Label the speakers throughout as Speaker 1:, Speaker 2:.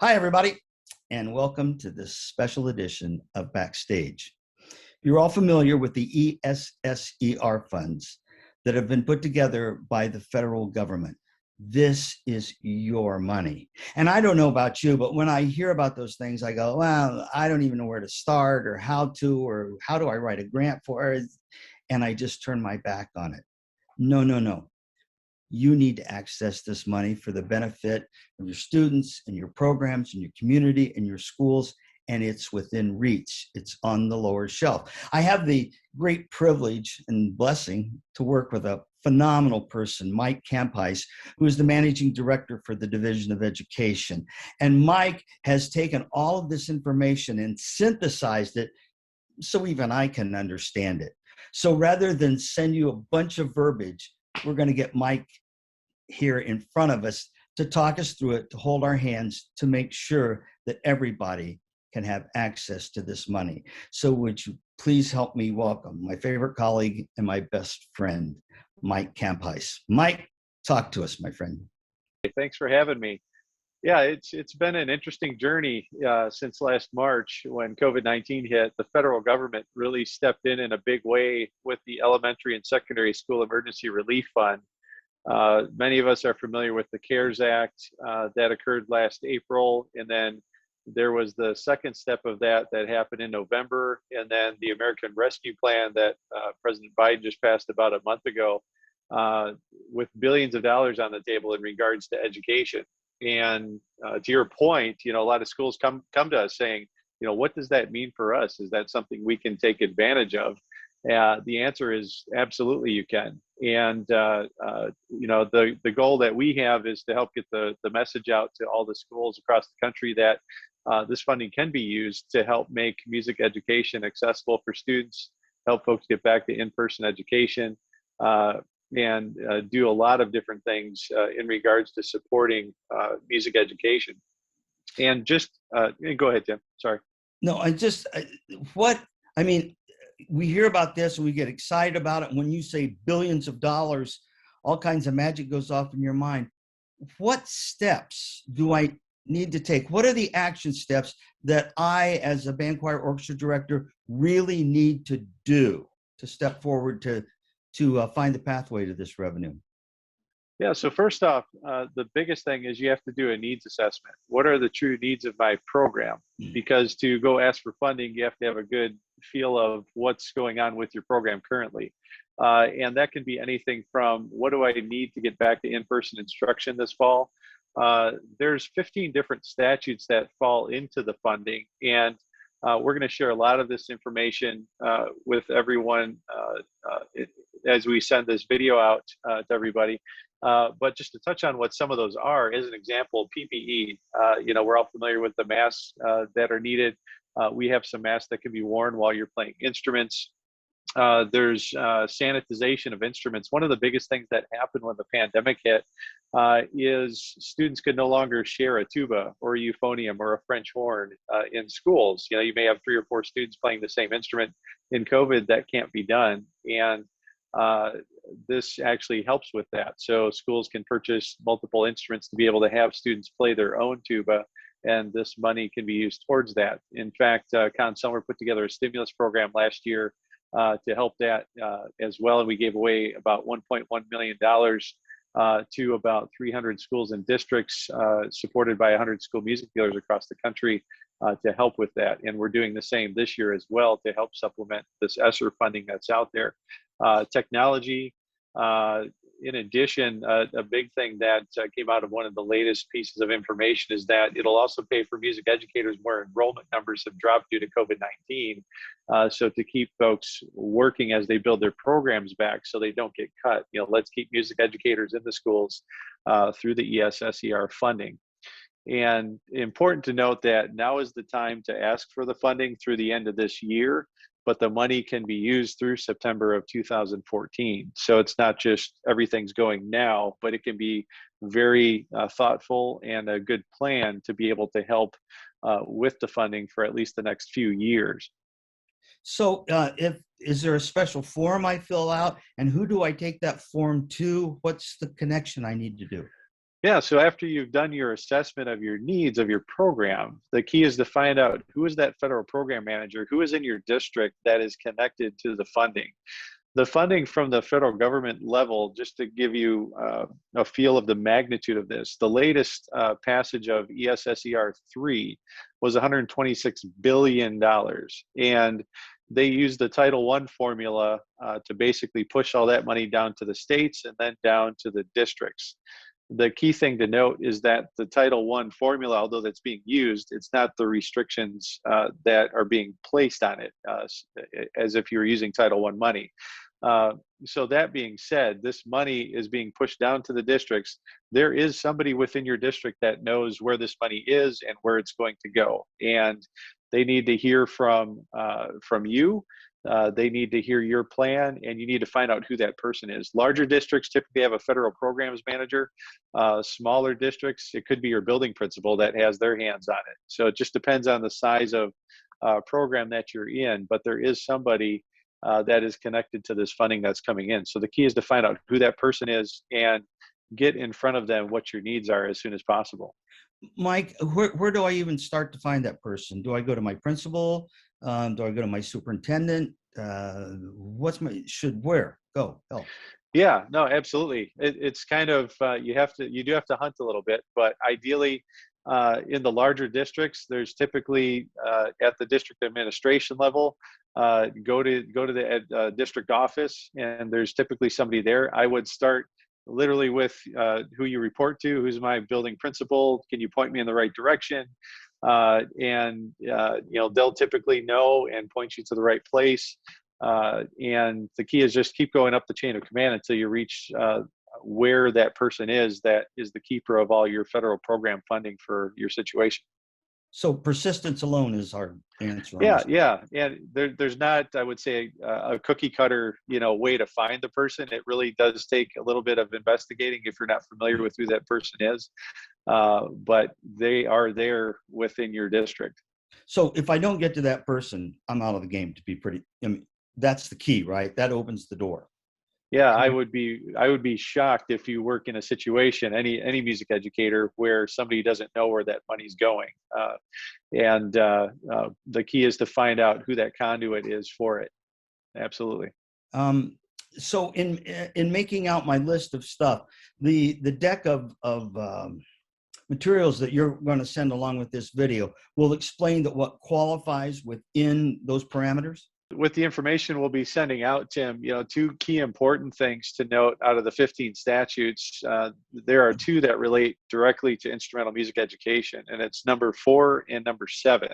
Speaker 1: Hi, everybody, and welcome to this special edition of Backstage. You're all familiar with the ESSER funds that have been put together by the federal government. This is your money. And I don't know about you, but when I hear about those things, I go, well, I don't even know where to start or how do I write a grant for it? And I just turn my back on it. No, no, no. You need to access this money for the benefit of your students and your programs and your community and your schools, and it's within reach. It's on the lower shelf. I have the great privilege and blessing to work with a phenomenal person, Mike Kamphuis, who is the managing director for the Division of Education. And Mike has taken all of this information and synthesized it so even I can understand it. So rather than send you a bunch of verbiage, we're going to get Mike here in front of us to talk us through it, to hold our hands, to make sure that everybody can have access to this money. So would you please help me welcome my favorite colleague and my best friend, Mike Kamphuis. Mike, talk to us, my friend.
Speaker 2: Thanks for having me. Yeah, it's been an interesting journey since last March when COVID-19 hit. The federal government really stepped in a big way with the Elementary and Secondary School Emergency Relief Fund. Many of us are familiar with the CARES Act that occurred last April, and then there was the second step of that happened in November, and then the American Rescue Plan that President Biden just passed about a month ago, with billions of dollars on the table in regards to education. And to your point, a lot of schools come to us saying, what does that mean for us? Is that something we can take advantage of? The answer is absolutely you can. And the goal that we have is to help get the message out to all the schools across the country that this funding can be used to help make music education accessible for students, help folks get back to in-person education, and do a lot of different things in regards to supporting music education. And just go ahead, Tim. Sorry.
Speaker 1: No, we hear about this and we get excited about it. And when you say billions of dollars, all kinds of magic goes off in your mind. What steps do I need to take? What are the action steps that I, as a band choir orchestra director, really need to do to step forward to find the pathway to this revenue?
Speaker 2: Yeah, so first off, the biggest thing is you have to do a needs assessment. What are the true needs of my program? Because to go ask for funding, you have to have a good feel of what's going on with your program currently. And that can be anything from what do I need to get back to in-person instruction this fall? There's 15 different statutes that fall into the funding, and we're going to share a lot of this information with everyone as we send this video out to everybody. But just to touch on what some of those are, as an example, PPE. We're all familiar with the masks that are needed. We have some masks that can be worn while you're playing instruments. There's sanitization of instruments. One of the biggest things that happened when the pandemic hit is students could no longer share a tuba or a euphonium or a French horn in schools. You may have 3 or 4 students playing the same instrument. In COVID, that can't be done. And this actually helps with that. So schools can purchase multiple instruments to be able to have students play their own tuba, and this money can be used towards that. In fact, Con Summer put together a stimulus program last year to help that as well, and we gave away about $1.1 million to about 300 schools and districts, supported by 100 school music dealers across the country to help with that. And we're doing the same this year as well to help supplement this ESSER funding that's out there. Technology. In addition, a big thing that came out of one of the latest pieces of information is that it'll also pay for music educators where enrollment numbers have dropped due to COVID-19. So to keep folks working as they build their programs back so they don't get cut, let's keep music educators in the schools through the ESSER funding. And important to note that now is the time to ask for the funding through the end of this year, but the money can be used through September of 2014. So it's not just everything's going now, but it can be very thoughtful and a good plan to be able to help with the funding for at least the next few years.
Speaker 1: So is there a special form I fill out, and who do I take that form to? What's the connection I need to do?
Speaker 2: Yeah, so after you've done your assessment of your needs of your program, the key is to find out who is that federal program manager, who is in your district that is connected to the funding. The funding from the federal government level, just to give you a feel of the magnitude of this, the latest passage of ESSER 3 was $126 billion. And they used the Title I formula to basically push all that money down to the states and then down to the districts. The key thing to note is that the Title I formula, although that's being used, it's not the restrictions that are being placed on it as if you were using Title I money. So that being said, this money is being pushed down to the districts. There is somebody within your district that knows where this money is and where it's going to go, and they need to hear from you. They need to hear your plan, and you need to find out who that person is. Larger districts typically have a federal programs manager. Smaller districts, it could be your building principal that has their hands on it. So it just depends on the size of program that you're in, but there is somebody that is connected to this funding that's coming in. So the key is to find out who that person is and get in front of them what your needs are as soon as possible.
Speaker 1: Mike, where do I even start to find that person? Do I go to my principal? Do I go to my superintendent? Where go? Help.
Speaker 2: Yeah, no, absolutely. It's kind of you do have to hunt a little bit, but ideally, in the larger districts, there's typically at the district administration level, go to the district office, and there's typically somebody there. I would start literally with who you report to, who's my building principal, can you point me in the right direction? And they'll typically know and point you to the right place. And the key is just keep going up the chain of command until you reach where that person is that is the keeper of all your federal program funding for your situation.
Speaker 1: So persistence alone is our answer.
Speaker 2: Yeah. And there's not, I would say, a cookie cutter, way to find the person. It really does take a little bit of investigating if you're not familiar with who that person is. But they are there within your district.
Speaker 1: So if I don't get to that person, I'm out of the game. That's the key, right? That opens the door.
Speaker 2: Yeah, I would be shocked if you work in a situation, any music educator, where somebody doesn't know where that money's going. And the key is to find out who that conduit is for it. Absolutely.
Speaker 1: So in making out my list of stuff, the deck of materials that you're going to send along with this video will explain that what qualifies within those parameters.
Speaker 2: With the information we'll be sending out, Tim, two key important things to note out of the 15 statutes. There are two that relate directly to instrumental music education, and it's number 4 and number 7.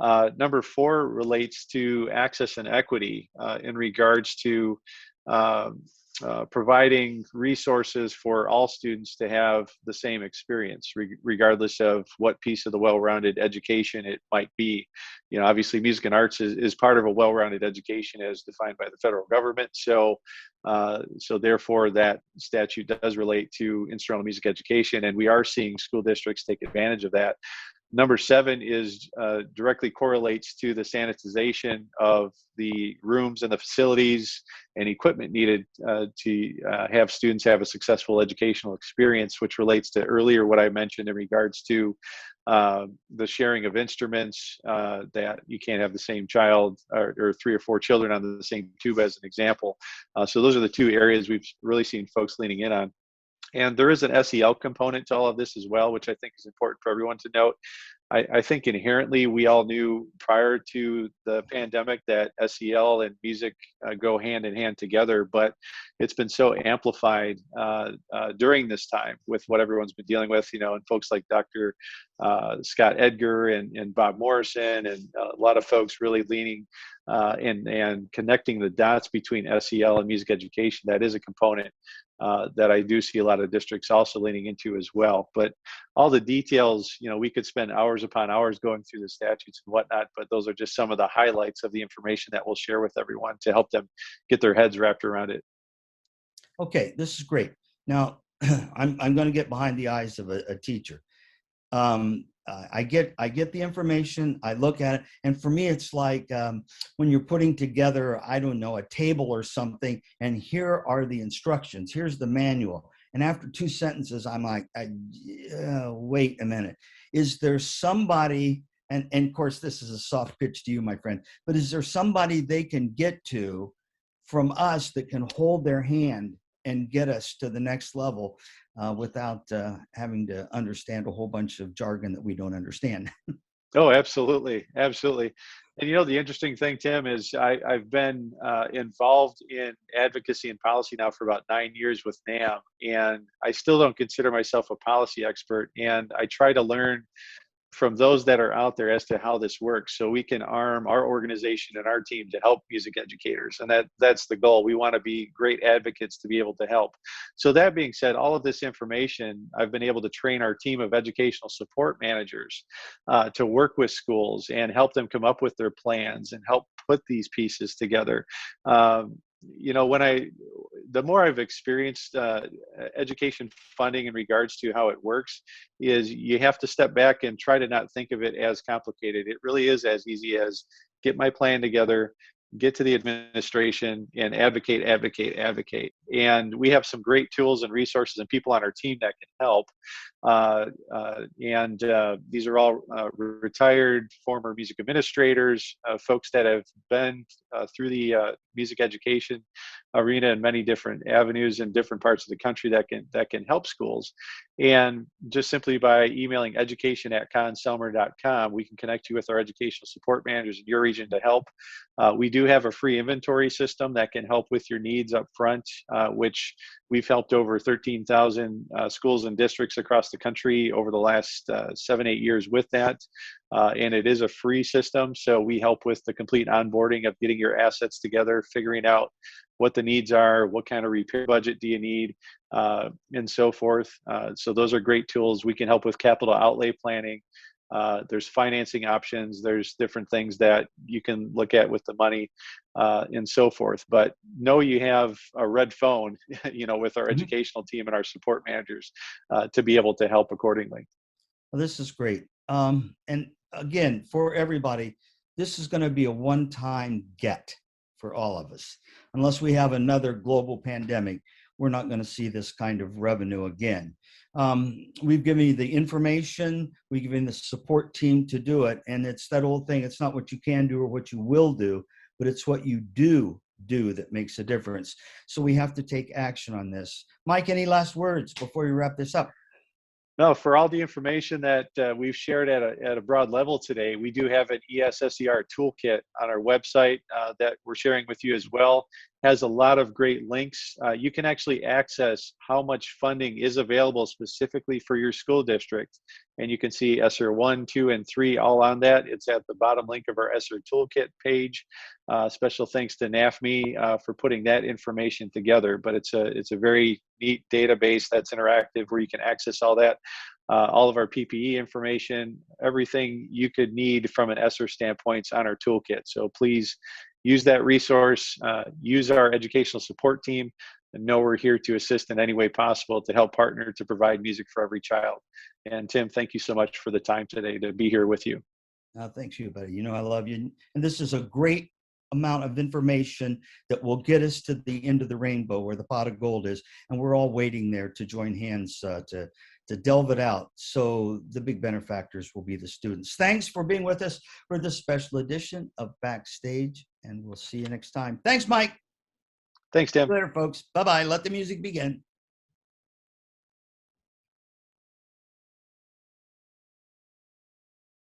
Speaker 2: Number 4 relates to access and equity in regards to providing resources for all students to have the same experience, regardless of what piece of the well-rounded education it might be. Obviously, music and arts is part of a well-rounded education as defined by the federal government. So therefore, that statute does relate to instrumental music education, and we are seeing school districts take advantage of that. Number 7 is directly correlates to the sanitization of the rooms and the facilities and equipment needed to have students have a successful educational experience, which relates to earlier what I mentioned in regards to the sharing of instruments, that you can't have the same child or 3 or 4 children on the same tube, as an example. So those are the 2 areas we've really seen folks leaning in on. And there is an SEL component to all of this as well, which I think is important for everyone to note. I think inherently we all knew prior to the pandemic that SEL and music go hand in hand together, but it's been so amplified during this time with what everyone's been dealing with, and folks like Dr. Scott Edgar and Bob Morrison, and a lot of folks really leaning and connecting the dots between SEL and music education. That is a component that I do see a lot of districts also leaning into as well. But all the details, we could spend hours upon hours going through the statutes and whatnot, but those are just some of the highlights of the information that we'll share with everyone to help them get their heads wrapped around it.
Speaker 1: Okay, this is great. Now, I'm going to get behind the eyes of a teacher. I get the information, I look at it, and for me, it's like when you're putting together, I don't know, a table or something, and here are the instructions, here's the manual, And after 2 sentences, I'm like, wait a minute. Is there somebody, and of course, this is a soft pitch to you, my friend, but is there somebody they can get to from us that can hold their hand and get us to the next level without having to understand a whole bunch of jargon that we don't understand?
Speaker 2: Oh, absolutely, absolutely. And the interesting thing, Tim, is I've been involved in advocacy and policy now for about 9 years with NAM, and I still don't consider myself a policy expert. And I try to learn from those that are out there as to how this works, so we can arm our organization and our team to help music educators. And that's the goal. We want to be great advocates to be able to help. So that being said, all of this information, I've been able to train our team of educational support managers to work with schools and help them come up with their plans and help put these pieces together. The more I've experienced education funding in regards to how it works, is you have to step back and try to not think of it as complicated. It really is as easy as get my plan together, get to the administration, and advocate, advocate, advocate. And we have some great tools and resources and people on our team that can help. These are all retired former music administrators, folks that have been through the music education arena in many different avenues in different parts of the country that can help schools. And just simply by emailing education@conselmer.com, we can connect you with our educational support managers in your region to help. We do have a free inventory system that can help with your needs up front, which we've helped over 13,000 schools and districts across the country over the last 7-8 years with that. And it is a free system. So we help with the complete onboarding of getting your assets together, figuring out what the needs are, what kind of repair budget do you need, and so forth. So those are great tools. We can help with capital outlay planning. There's financing options. There's different things that you can look at with the money, and so forth. But know you have a red phone, with our educational team and our support managers to be able to help accordingly.
Speaker 1: Well, this is great. And again, for everybody, this is going to be a one-time get for all of us. Unless we have another global pandemic, we're not going to see this kind of revenue again. We've given you the information, we've given the support team to do it. And it's that old thing. It's not what you can do or what you will do, but it's what you do that makes a difference. So we have to take action on this. Mike, any last words before we wrap this up?
Speaker 2: No, for all the information that we've shared at a broad level today, we do have an ESSER toolkit on our website that we're sharing with you as well. Has a lot of great links. You can actually access how much funding is available specifically for your school district. And you can see ESSER 1, 2, and 3 all on that. It's at the bottom link of our ESSER toolkit page. Special thanks to NAFME for putting that information together. But it's a very neat database that's interactive where you can access all that. All of our PPE information, everything you could need from an ESSER standpoint on our toolkit. So please use that resource, use our educational support team, and know we're here to assist in any way possible to help partner to provide music for every child. And Tim, thank you so much for the time today to be here with you.
Speaker 1: Thanks you, buddy. I love you. And this is a great amount of information that will get us to the end of the rainbow where the pot of gold is. And we're all waiting there to join hands to delve it out. So the big benefactors will be the students. Thanks for being with us for this special edition of Backstage, and we'll see you next time. Thanks, Mike.
Speaker 2: Thanks, Tim.
Speaker 1: Later, folks. Bye-bye. Let the music begin.